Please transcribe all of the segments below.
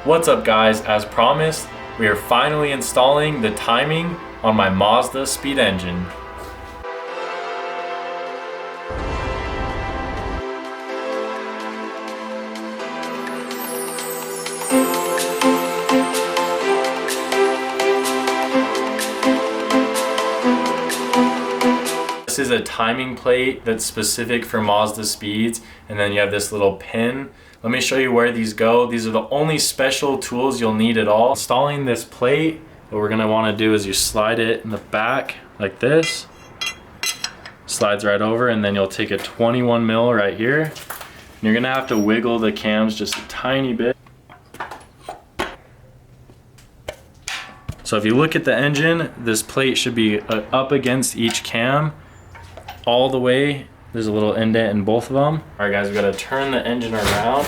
What's up guys, as promised, we are finally installing the timing on my Mazdaspeed engine. This is a timing plate that's specific for Mazdaspeeds, and then you have this little pin. Let me show you where these go. These are the only special tools you'll need at all. Installing this plate, what we're gonna wanna do is you slide it in the back like this. Slides right over, and then you'll take a 21 mil right here. And you're gonna have to wiggle the cams just a tiny bit. So if you look at the engine, this plate should be up against each cam all the way. There's a little indent in both of them. All right guys, we gotta turn the engine around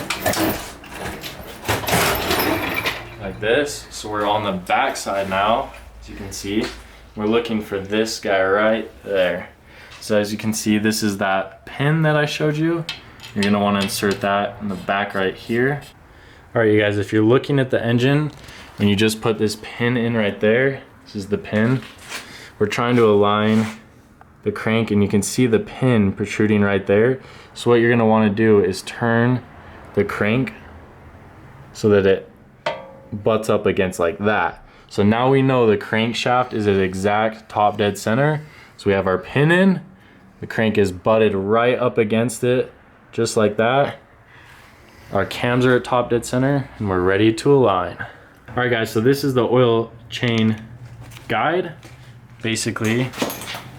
like this. So we're on the back side now, as you can see. We're looking for this guy right there. So as you can see, this is that pin that I showed you. You're gonna wanna insert that in the back right here. All right, you guys, if you're looking at the engine, and you just put this pin in right there, this is the pin. We're trying to align the crank, and you can see the pin protruding right there. So what you're gonna wanna do is turn the crank so that it butts up against like that. So now we know the crankshaft is at exact top dead center. So we have our pin in, the crank is butted right up against it, just like that. Our cams are at top dead center, and we're ready to align. All right guys, so this is the oil chain guide. Basically,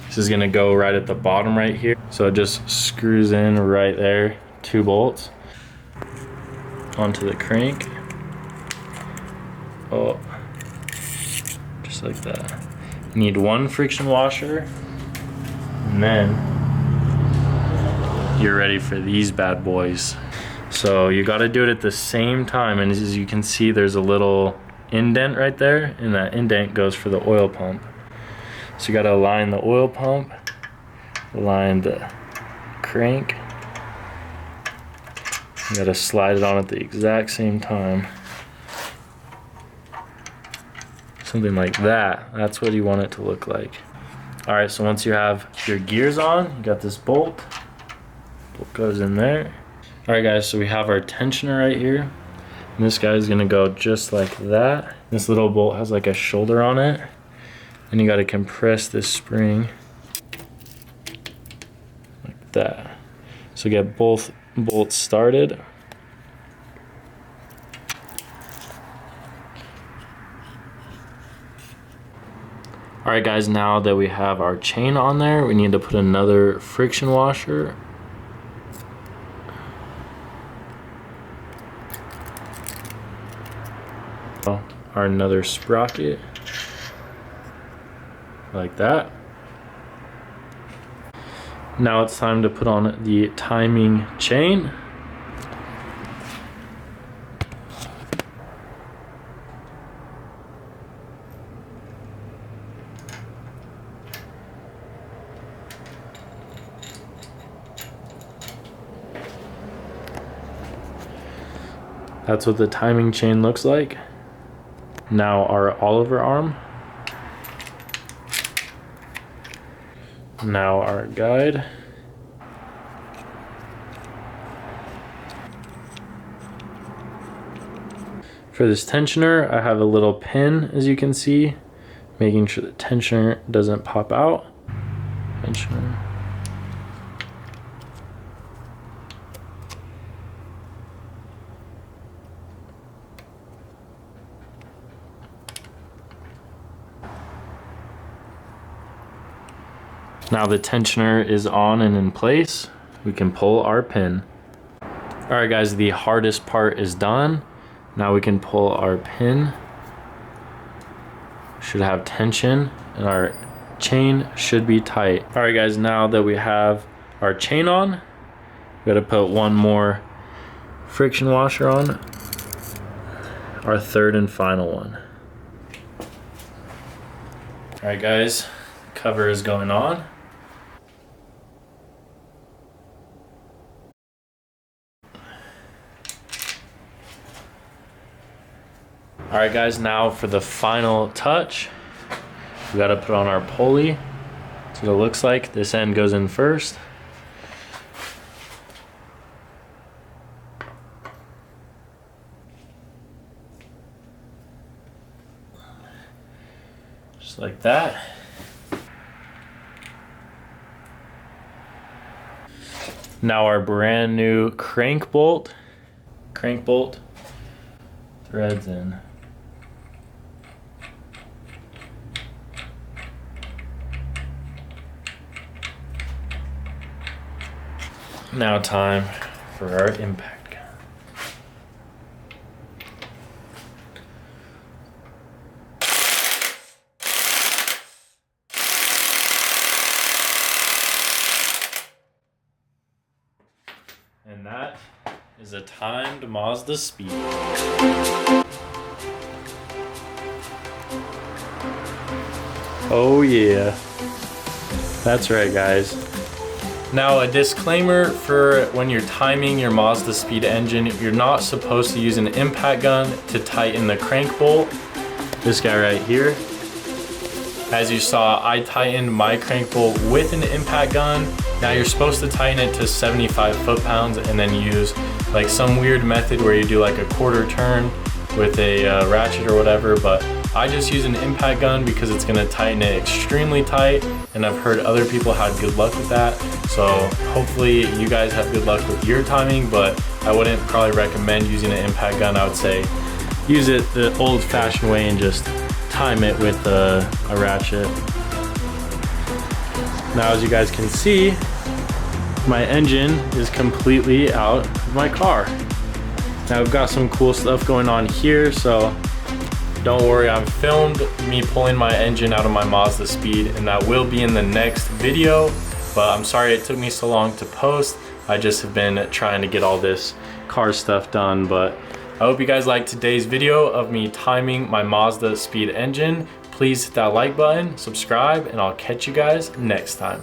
this is gonna go right at the bottom right here. So it just screws in right there, 2 bolts onto the crank. Oh, just like that. You need 1 friction washer, and then you're ready for these bad boys. So you gotta do it at the same time, and as you can see, there's a little indent right there, and that indent goes for the oil pump. So you gotta align the oil pump, align the crank. You gotta slide it on at the exact same time. Something like that. That's what you want it to look like. All right, so once you have your gears on, you got this bolt. Bolt goes in there. All right guys, so we have our tensioner right here. And this guy's gonna go just like that. This little bolt has like a shoulder on it. And you gotta compress this spring like that. So get both bolts started. All right guys, now that we have our chain on there, we need to put another friction washer. Our another sprocket like that. Now it's time to put on the timing chain. That's what the timing chain looks like. Now our Oliver arm. Now our guide. For this tensioner, I have a little pin, as you can see, making sure the tensioner doesn't pop out. Tensioner. Now the tensioner is on and in place. We can pull our pin. All right guys, the hardest part is done. Now we can pull our pin. Should have tension, and our chain should be tight. All right guys, now that we have our chain on, we gotta put 1 more friction washer on. Our 3rd and final one. All right guys, cover is going on. All right guys, now for the final touch, we gotta put on our pulley. That's what it looks like. This end goes in first. Just like that. Now our brand new crank bolt threads in. Now time for our impact gun. And that is a timed Mazdaspeed. Oh yeah, that's right guys. Now a disclaimer for when you're timing your Mazdaspeed engine, you're not supposed to use an impact gun to tighten the crank bolt. This guy right here. As you saw, I tightened my crank bolt with an impact gun. Now you're supposed to tighten it to 75 foot-pounds and then use like some weird method where you do like a quarter turn with a ratchet or whatever, but I just use an impact gun because it's gonna tighten it extremely tight, and I've heard other people had good luck with that. So hopefully you guys have good luck with your timing, but I wouldn't probably recommend using an impact gun. I would say use it the old-fashioned way and just time it with a ratchet. Now as you guys can see, my engine is completely out of my car. Now we've got some cool stuff going on here, so don't worry, I've filmed me pulling my engine out of my Mazdaspeed, and that will be in the next video, but I'm sorry it took me so long to post. I just have been trying to get all this car stuff done, but I hope you guys liked today's video of me timing my Mazdaspeed engine. Please hit that like button, subscribe, and I'll catch you guys next time.